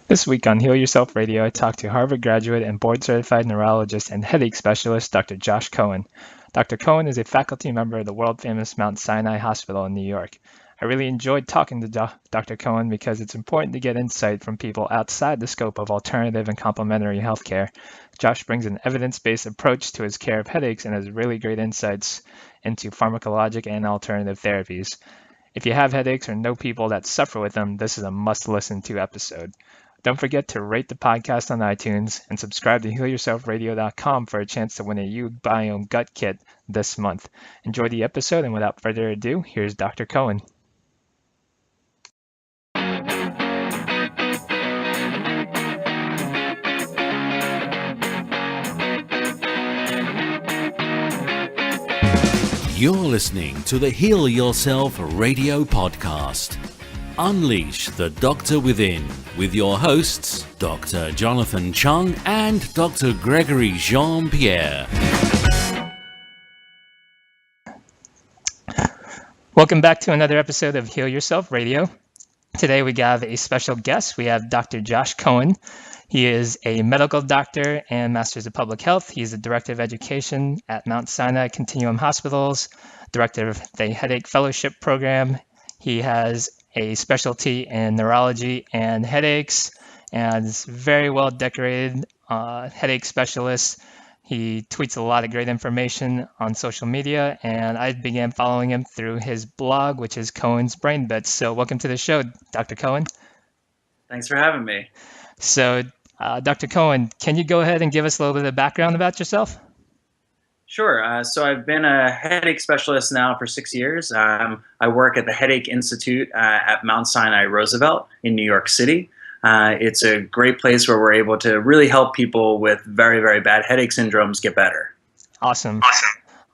This week on Heal Yourself Radio, I talked to Harvard graduate and board-certified neurologist and headache specialist, Dr. Josh Cohen. Dr. Cohen is a faculty member of the world-famous Mount Sinai Hospital in New York. I really enjoyed talking to Dr. Cohen because it's important to get insight from people outside the scope of alternative and complementary healthcare. Josh brings an evidence-based approach to his care of headaches and has really great insights into pharmacologic and alternative therapies. If you have headaches or know people that suffer with them, this is a must-listen to episode. Don't forget to rate the podcast on iTunes and subscribe to HealYourselfRadio.com for a chance to win a uBiome Gut Kit this month. Enjoy the episode, and without further ado, here's Dr. Cohen. You're listening to the Heal Yourself Radio Podcast. Unleash the Doctor Within with your hosts, Dr. Jonathan Chung and Dr. Gregory Jean-Pierre. Welcome back to another episode of Heal Yourself Radio. Today we have a special guest. We have Dr. Josh Cohen. He is a medical doctor and Master's of Public Health. He's the Director of Education at Mount Sinai Continuum Hospitals, Director of the Headache Fellowship Program. He has a specialty in neurology and headaches, and is very well decorated headache specialist. He tweets a lot of great information on social media, and I began following him through his blog, which is Cohen's Brain Bits. So welcome to the show, Dr. Cohen. Thanks for having me. So, Dr. Cohen, can you go ahead and give us a little bit of background about yourself? Sure. So I've been a headache specialist now for 6 years. I work at the Headache Institute at Mount Sinai Roosevelt in New York City. It's a great place where we're able to really help people with very, very bad headache syndromes get better. Awesome.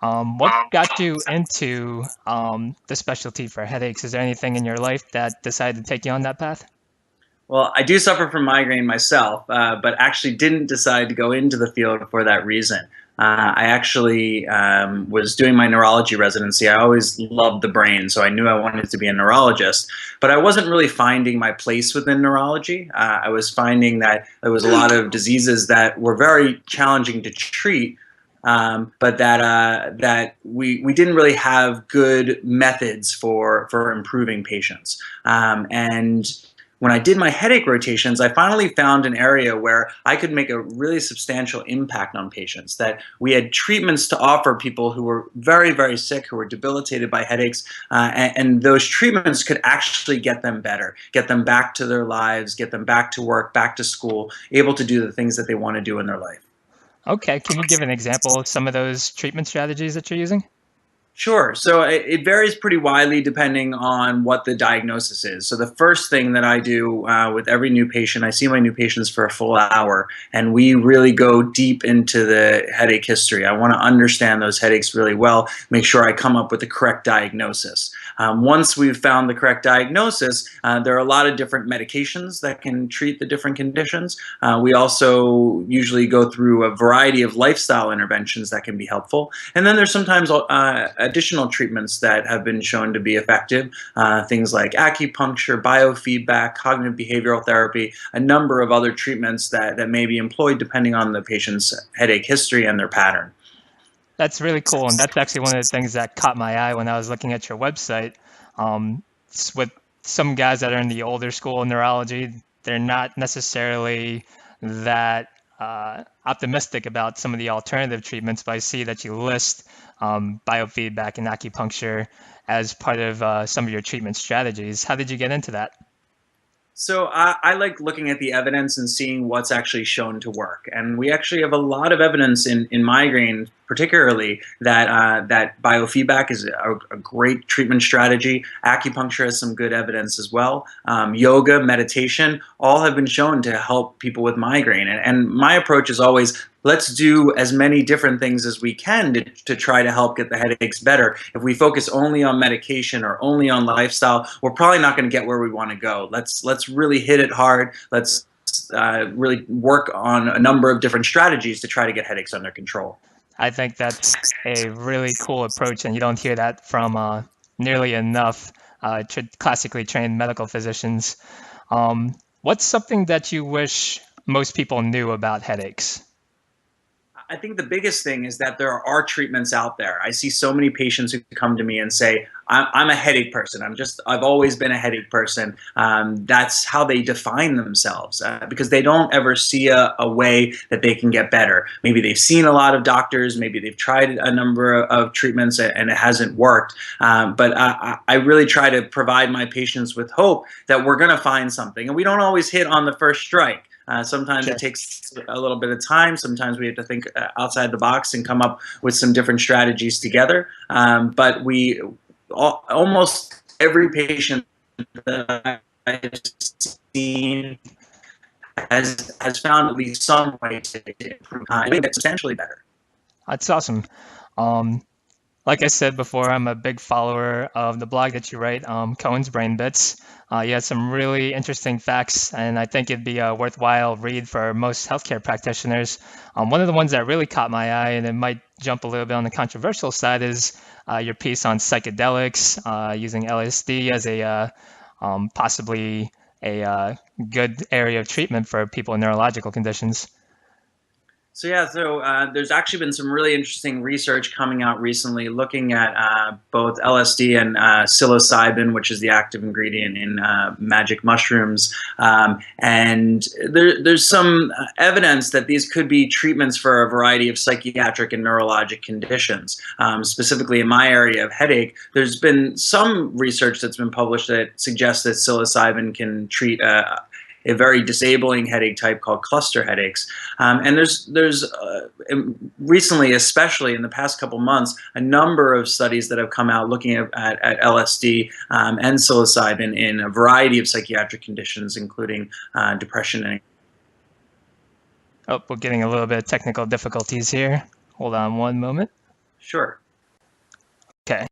What got you into the specialty for headaches? Is there anything in your life that decided to take you on that path? Well, I do suffer from migraine myself, but actually didn't decide to go into the field for that reason. I actually was doing my neurology residency. I always loved the brain, so I knew I wanted to be a neurologist. But I wasn't really finding my place within neurology. I was finding that there was a lot of diseases that were very challenging to treat, but that we didn't really have good methods for improving patients. And when I did my headache rotations, I finally found an area where I could make a really substantial impact on patients, that we had treatments to offer people who were very, very sick, who were debilitated by headaches, and those treatments could actually get them better, get them back to their lives, get them back to work, back to school, able to do the things that they want to do in their life. Okay, can you give an example of some of those treatment strategies that you're using? Sure. So it varies pretty widely depending on what the diagnosis is. So the first thing that I do with every new patient, I see my new patients for a full hour, and we really go deep into the headache history. I want to understand those headaches really well, make sure I come up with the correct diagnosis. Once we've found the correct diagnosis, there are a lot of different medications that can treat the different conditions. We also usually go through a variety of lifestyle interventions that can be helpful. And then there's sometimes additional treatments that have been shown to be effective, things like acupuncture, biofeedback, cognitive behavioral therapy, a number of other treatments that may be employed depending on the patient's headache history and their pattern. That's really cool, and that's actually one of the things that caught my eye when I was looking at your website. With some guys that are in the older school of neurology, they're not necessarily that optimistic about some of the alternative treatments, but I see that you list biofeedback and acupuncture as part of some of your treatment strategies. How did you get into that? So I like looking at the evidence and seeing what's actually shown to work. And we actually have a lot of evidence in migraine, particularly, that biofeedback is a great treatment strategy. Acupuncture has some good evidence as well. Yoga, meditation, all have been shown to help people with migraine. And my approach is always, let's do as many different things as we can to try to help get the headaches better. If we focus only on medication or only on lifestyle, we're probably not going to get where we want to go. Let's really hit it hard. Let's really work on a number of different strategies to try to get headaches under control. I think that's a really cool approach, and you don't hear that from nearly enough classically trained medical physicians. What's something that you wish most people knew about headaches? I think the biggest thing is that there are treatments out there. I see so many patients who come to me and say, I'm a headache person. I've always been a headache person. That's how they define themselves because they don't ever see a way that they can get better. Maybe they've seen a lot of doctors, maybe they've tried a number of treatments and it hasn't worked. But I really try to provide my patients with hope that we're going to find something. And we don't always hit on the first strike. Sometimes Sure. it takes a little bit of time. Sometimes we have to think outside the box and come up with some different strategies together. But almost every patient that I've seen has found at least some way to improve, make it substantially better. That's awesome. Um, Like I said before, I'm a big follower of the blog that you write, Cohen's Brain Bits. You have some really interesting facts, and I think it'd be a worthwhile read for most healthcare practitioners. One of the ones that really caught my eye, and it might jump a little bit on the controversial side, is your piece on psychedelics, using LSD as a possibly a good area of treatment for people with neurological conditions. So there's actually been some really interesting research coming out recently looking at both LSD and psilocybin, which is the active ingredient in magic mushrooms. And there's some evidence that these could be treatments for a variety of psychiatric and neurologic conditions. Specifically in my area of headache, there's been some research that's been published that suggests that psilocybin can treat a very disabling headache type called cluster headaches. And there's recently, especially in the past couple months, a number of studies that have come out looking at LSD and psilocybin in a variety of psychiatric conditions, including depression and. Oh, we're getting a little bit of technical difficulties here. Hold on one moment. Sure. Okay,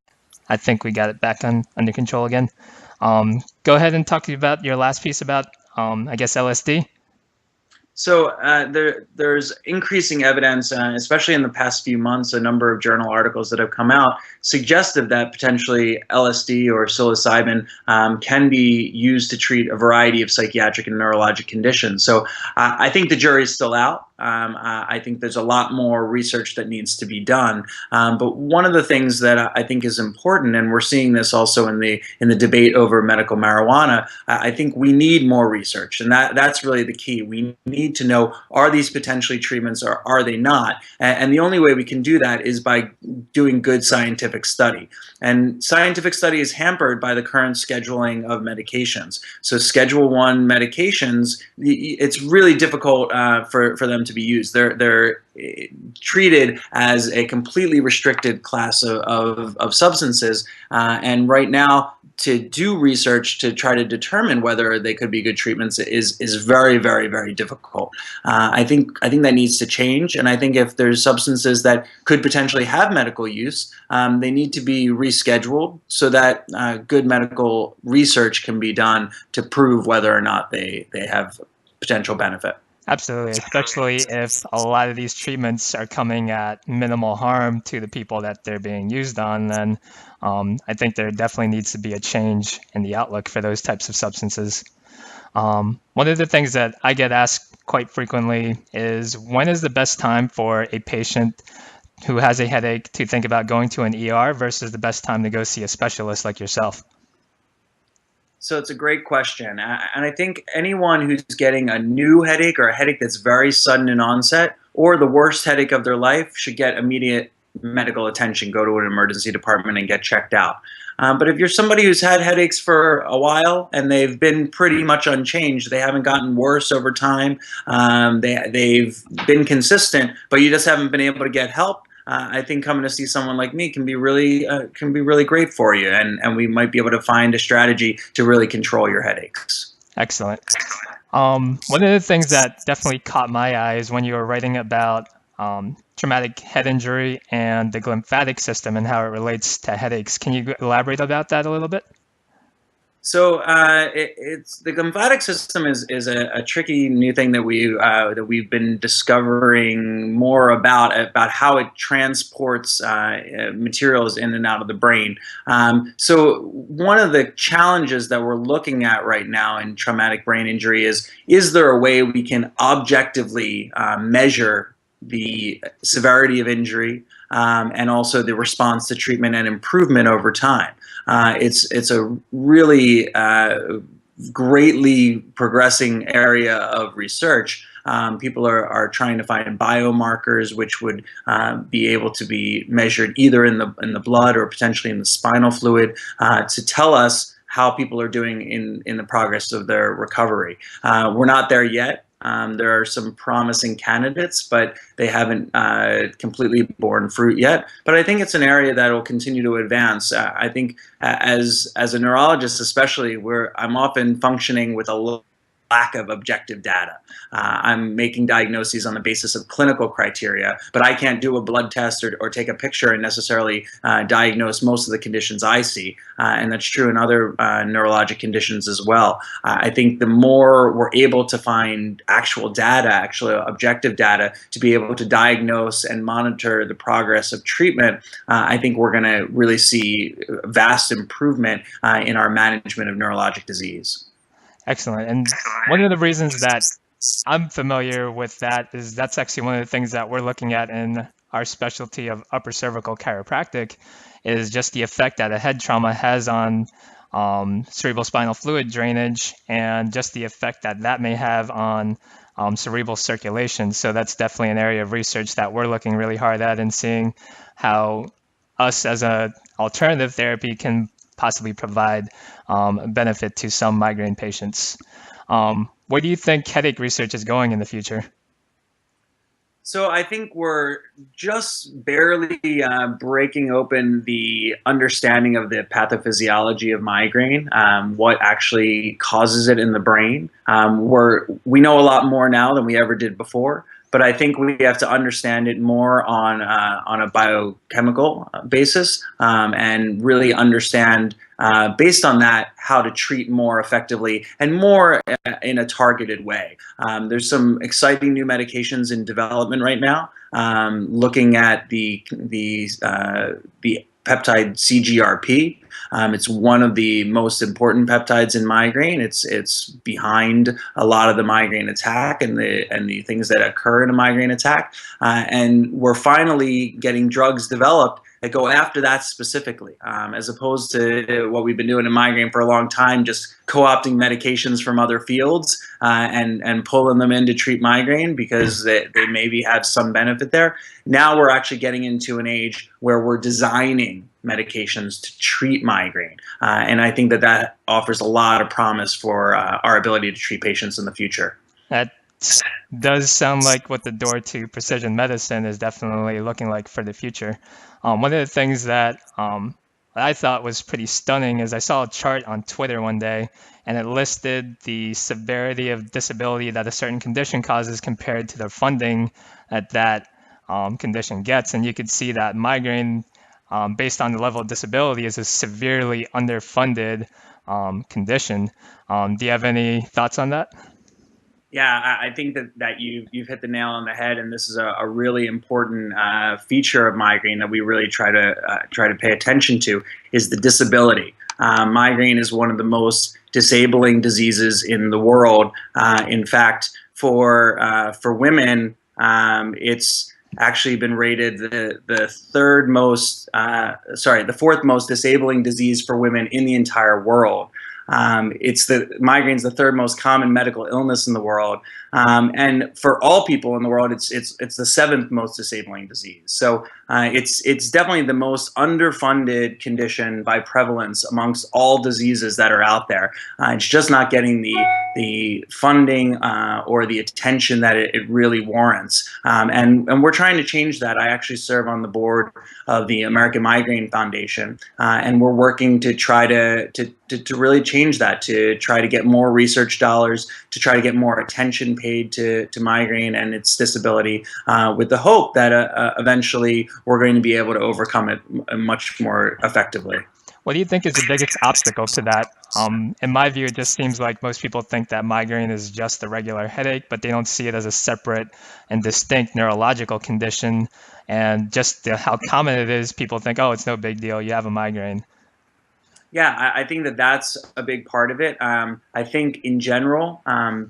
I think we got it back under control again. Go ahead and talk about your last piece about, I guess, LSD. So there's increasing evidence, especially in the past few months, a number of journal articles that have come out suggestive that potentially LSD or psilocybin can be used to treat a variety of psychiatric and neurologic conditions. So I think the jury's still out. I think there's a lot more research that needs to be done. But one of the things that I think is important, and we're seeing this also in the debate over medical marijuana, I think we need more research, and that's really the key. We need to know, are these potentially treatments or are they not? And the only way we can do that is by doing good scientific study. And scientific study is hampered by the current scheduling of medications. So Schedule 1 medications, it's really difficult for them to be used. They're treated as a completely restricted class of substances. And right now, to do research to try to determine whether they could be good treatments is very, very, very difficult. I think that needs to change, and I think if there's substances that could potentially have medical use, they need to be rescheduled so that good medical research can be done to prove whether or not they have potential benefit. Absolutely, especially if a lot of these treatments are coming at minimal harm to the people that they're being used on, then I think there definitely needs to be a change in the outlook for those types of substances. One of the things that I get asked quite frequently is, when is the best time for a patient who has a headache to think about going to an ER versus the best time to go see a specialist like yourself? So it's a great question. And I think anyone who's getting a new headache or a headache that's very sudden in onset or the worst headache of their life should get immediate medical attention, go to an emergency department and get checked out. But if you're somebody who's had headaches for a while and they've been pretty much unchanged, they haven't gotten worse over time, they've been consistent, but you just haven't been able to get help, I think coming to see someone like me can be really great for you, and we might be able to find a strategy to really control your headaches. Excellent. One of the things that definitely caught my eye is when you were writing about traumatic head injury and the lymphatic system and how it relates to headaches. Can you elaborate about that a little bit? So it's the lymphatic system is a tricky new thing that we've been discovering more about how it transports materials in and out of the brain. So one of the challenges that we're looking at right now in traumatic brain injury is there a way we can objectively measure the severity of injury and also the response to treatment and improvement over time? It's a really greatly progressing area of research. People are trying to find biomarkers which would be able to be measured either in the blood or potentially in the spinal fluid to tell us how people are doing in the progress of their recovery. We're not there yet. There are some promising candidates, but they haven't completely borne fruit yet. But I think it's an area that will continue to advance. I think as a neurologist, especially, where I'm often functioning with a lack of objective data. I'm making diagnoses on the basis of clinical criteria, but I can't do a blood test or take a picture and necessarily diagnose most of the conditions I see. And that's true in other neurologic conditions as well. I think the more we're able to find actual data, actually objective data, to be able to diagnose and monitor the progress of treatment, I think we're going to really see vast improvement in our management of neurologic disease. Excellent. And one of the reasons that I'm familiar with that is that's actually one of the things that we're looking at in our specialty of upper cervical chiropractic is just the effect that a head trauma has on cerebral spinal fluid drainage and just the effect that that may have on cerebral circulation. So that's definitely an area of research that we're looking really hard at and seeing how us as an alternative therapy can possibly provide benefit to some migraine patients. Where do you think headache research is going in the future? So I think we're just barely breaking open the understanding of the pathophysiology of migraine, what actually causes it in the brain. We know a lot more now than we ever did before, but I think we have to understand it more on a biochemical basis and really understand, based on that, how to treat more effectively and more in a targeted way. There's some exciting new medications in development right now, looking at the peptide CGRP. It's one of the most important peptides in migraine. It's behind a lot of the migraine attack and the things that occur in a migraine attack. And we're finally getting drugs developed that go after that specifically, as opposed to what we've been doing in migraine for a long time, just co-opting medications from other fields and pulling them in to treat migraine because they maybe have some benefit there. Now we're actually getting into an age where we're designing medications to treat migraine. And I think that offers a lot of promise for our ability to treat patients in the future. That does sound like what the door to precision medicine is definitely looking like for the future. One of the things that I thought was pretty stunning is I saw a chart on Twitter one day, and it listed the severity of disability that a certain condition causes compared to the funding that condition gets. And you could see that migraine, based on the level of disability, is a severely underfunded condition. Do you have any thoughts on that? Yeah, I think that you've hit the nail on the head, and this is a really important feature of migraine that we really try to pay attention to is the disability. Migraine is one of the most disabling diseases in the world. In fact, for women, it's actually been rated the fourth most disabling disease for women in the entire world. Migraine's the third most common medical illness in the world, and for all people in the world, it's the seventh most disabling disease. So it's definitely the most underfunded condition by prevalence amongst all diseases that are out there. It's just not getting the funding or the attention that it really warrants, and we're trying to change that. I actually serve on the board of the American Migraine Foundation, and we're working to try to really change that, to try to get more research dollars, to try to get more attention paid to migraine and its disability, with the hope that eventually we're going to be able to overcome it much more effectively. What do you think is the biggest obstacle to that? In my view, it just seems like most people think that migraine is just a regular headache, but they don't see it as a separate and distinct neurological condition. And just how common it is, people think, oh, it's no big deal, you have a migraine. Yeah, I think that that's a big part of it. I think in general,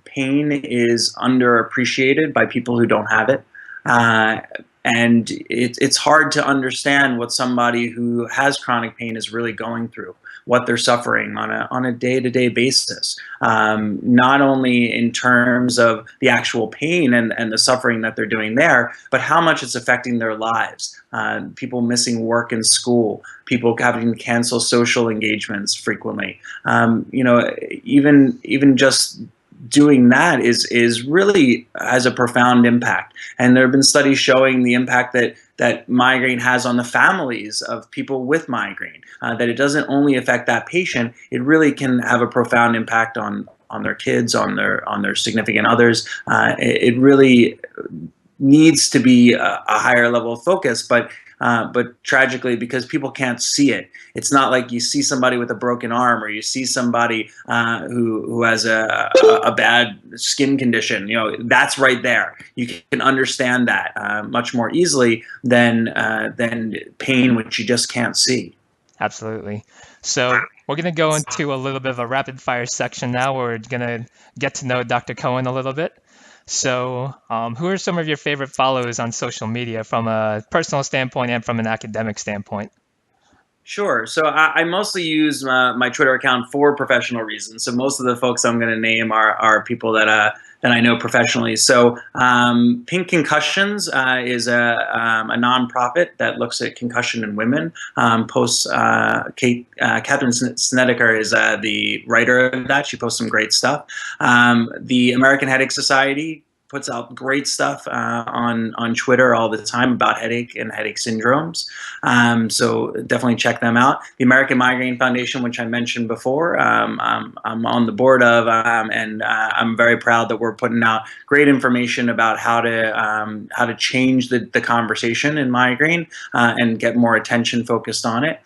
pain is underappreciated by people who don't have it. Uh, and it's hard to understand what somebody who has chronic pain is really going through, what they're suffering on a day-to-day basis. Not only in terms of the actual pain and the suffering that they're doing there, but how much it's affecting their lives. People missing work and school, people having to cancel social engagements frequently. Even just doing that is really has a profound impact. And there have been studies showing the impact that migraine has on the families of people with migraine. That it doesn't only affect that patient; it really can have a profound impact on their kids, on their significant others. It really needs to be a higher level of focus, but tragically, because people can't see it, it's not like you see somebody with a broken arm or you see somebody who has a bad skin condition. That's right there. You can understand that much more easily than pain, which you just can't see. Absolutely. So we're going to go into a little bit of a rapid fire section now where we're going to get to know Dr. Cohen a little bit. So who are some of your favorite followers on social media from a personal standpoint and from an academic standpoint? Sure. So I mostly use my Twitter account for professional reasons. So most of the folks I'm going to name are people that I know professionally. So Pink Concussions is a nonprofit that looks at concussion in women. Posts Catherine Snedeker is the writer of that. She posts some great stuff. The American Headache Society puts out great stuff on Twitter all the time about headache and headache syndromes. So definitely check them out. The American Migraine Foundation, which I mentioned before, I'm on the board of, and I'm very proud that we're putting out great information about how to change the conversation in migraine and get more attention focused on it.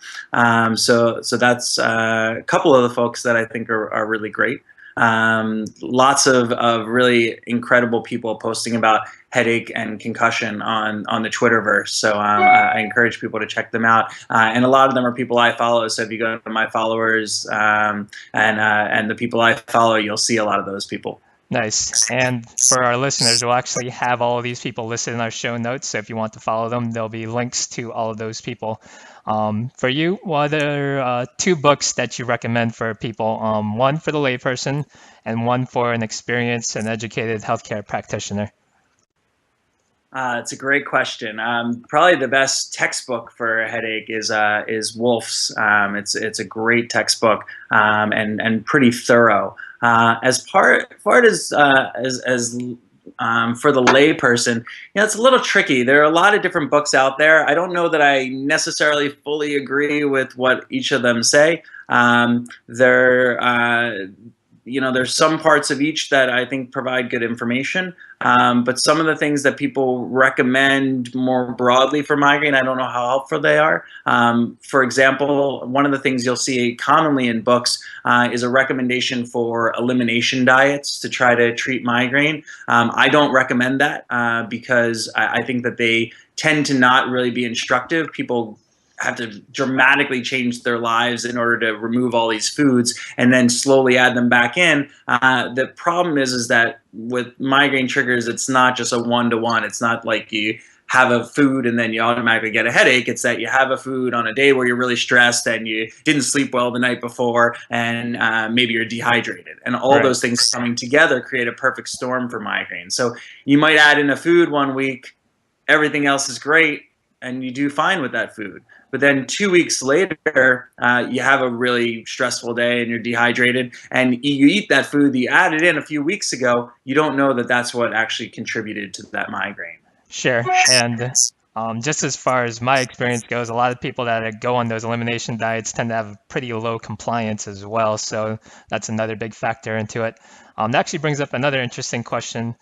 So that's a couple of the folks that I think are really great. Lots of really incredible people posting about headache and concussion on the Twitterverse. So I encourage people to check them out. And a lot of them are people I follow. So if you go to my followers and the people I follow, you'll see a lot of those people. Nice. And for our listeners, we'll actually have all of these people listed in our show notes. So if you want to follow them, there'll be links to all of those people. For you, what are two books that you recommend for people? One for the layperson and one for an experienced and educated healthcare practitioner. It's a great question. Probably the best textbook for a headache is Wolf's. It's a great textbook and pretty thorough. As far as for the layperson, it's a little tricky. There are a lot of different books out there. I don't know that I necessarily fully agree with what each of them say. There's some parts of each that I think provide good information, but some of the things that people recommend more broadly for migraine, I don't know how helpful they are. For example, one of the things you'll see commonly in books is a recommendation for elimination diets to try to treat migraine. I don't recommend that because I think that they tend to not really be instructive. People have to dramatically change their lives in order to remove all these foods and then slowly add them back in. The problem is that with migraine triggers, it's not just a one-to-one. It's not like you have a food and then you automatically get a headache. It's that you have a food on a day where you're really stressed and you didn't sleep well the night before and maybe you're dehydrated. And all those things coming together create a perfect storm for migraine. So you might add in a food one week, everything else is great, and you do fine with that food. But then 2 weeks later, you have a really stressful day and you're dehydrated and you eat that food that you added in a few weeks ago. You don't know that that's what actually contributed to that migraine. Sure. And just as far as my experience goes, a lot of people that go on those elimination diets tend to have pretty low compliance as well. So that's another big factor into it. That actually brings up another interesting question.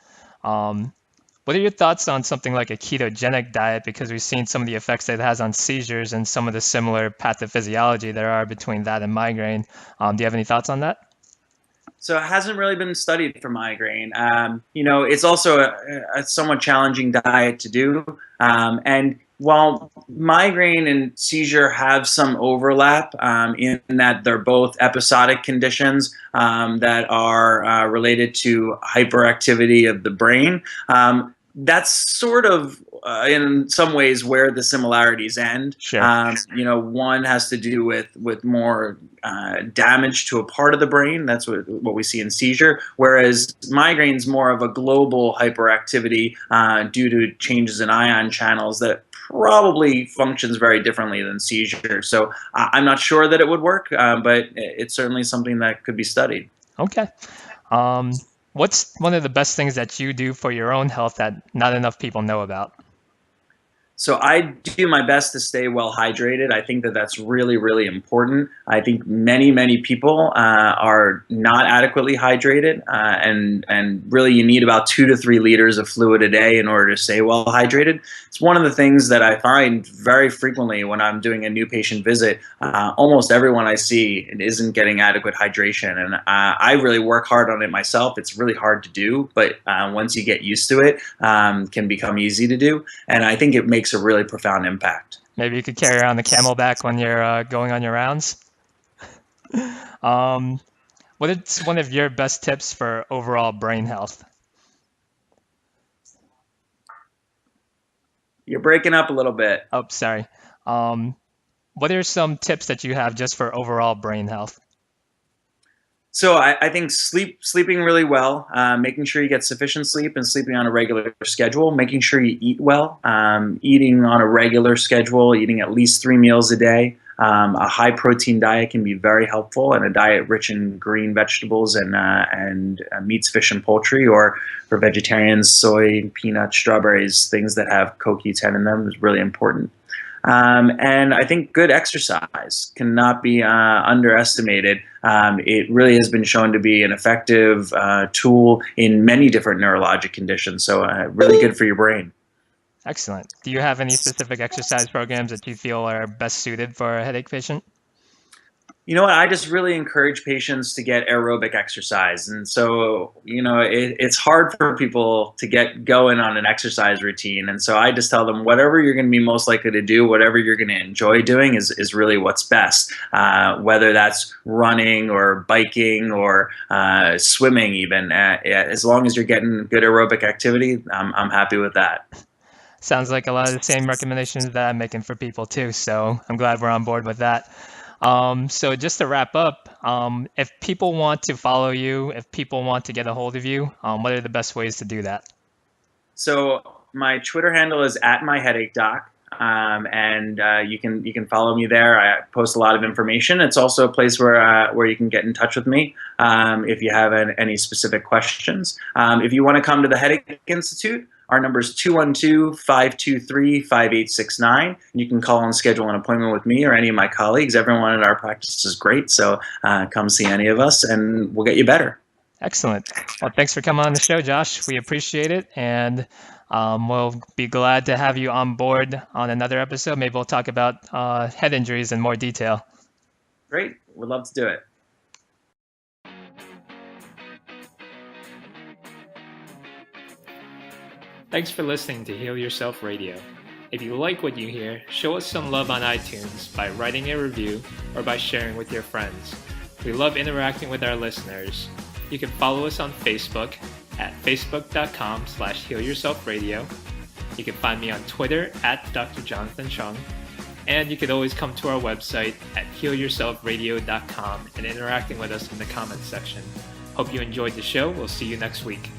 What are your thoughts on something like a ketogenic diet? Because we've seen some of the effects that it has on seizures and some of the similar pathophysiology there are between that and migraine. Do you have any thoughts on that? So it hasn't really been studied for migraine. It's also a somewhat challenging diet to do. And while migraine and seizure have some overlap in that they're both episodic conditions that are related to hyperactivity of the brain, that's sort of in some ways where the similarities end. Sure. One has to do with more damage to a part of the brain. That's what we see in seizure, whereas migraine's more of a global hyperactivity due to changes in ion channels that probably functions very differently than seizure. So I'm not sure that it would work, but it's certainly something that could be studied. Okay. What's one of the best things that you do for your own health that not enough people know about? So I do my best to stay well hydrated. I think that that's really, really important. I think many people are not adequately hydrated, and really you need about 2 to 3 liters of fluid a day in order to stay well hydrated. It's one of the things that I find very frequently when I'm doing a new patient visit. Almost everyone I see isn't getting adequate hydration, and I really work hard on it myself. It's really hard to do, but once you get used to it, can become easy to do, and I think it makes a really profound impact. Maybe you could carry around the Camelback when you're going on your rounds. What is one of your best tips for overall brain health? You're breaking up a little bit. Oh, sorry. What are some tips that you have just for overall brain health? So I think sleeping really well, making sure you get sufficient sleep and sleeping on a regular schedule, making sure you eat well, eating on a regular schedule, eating at least 3 meals a day. A high protein diet can be very helpful, and a diet rich in green vegetables and meats, fish, and poultry, or for vegetarians, soy, peanuts, strawberries, things that have CoQ10 in them is really important. And I think good exercise cannot be underestimated. It really has been shown to be an effective tool in many different neurologic conditions, so really good for your brain. Excellent. Do you have any specific exercise programs that you feel are best suited for a headache patient? You know what? I just really encourage patients to get aerobic exercise. And so, it's hard for people to get going on an exercise routine. And so I just tell them whatever you're going to be most likely to do, whatever you're going to enjoy doing is really what's best. Whether that's running or biking or swimming even. As long as you're getting good aerobic activity, I'm happy with that. Sounds like a lot of the same recommendations that I'm making for people too. So I'm glad we're on board with that. So just to wrap up, if people want to follow you, if people want to get a hold of you, what are the best ways to do that? So my Twitter handle is @myheadachedoc, and you can follow me there. I post a lot of information. It's also a place where you can get in touch with me if you have any specific questions. If you want to come to the Headache Institute, our number is 212-523-5869. You can call and schedule an appointment with me or any of my colleagues. Everyone at our practice is great, so come see any of us and we'll get you better. Excellent. Well, thanks for coming on the show, Josh. We appreciate it, and we'll be glad to have you on board on another episode. Maybe we'll talk about head injuries in more detail. Great. We'd love to do it. Thanks for listening to Heal Yourself Radio. If you like what you hear, show us some love on iTunes by writing a review or by sharing with your friends. We love interacting with our listeners. You can follow us on Facebook at facebook.com/healyourselfradio. You can find me on Twitter at Dr. Jonathan Chung. And you can always come to our website at healyourselfradio.com and interacting with us in the comments section. Hope you enjoyed the show. We'll see you next week.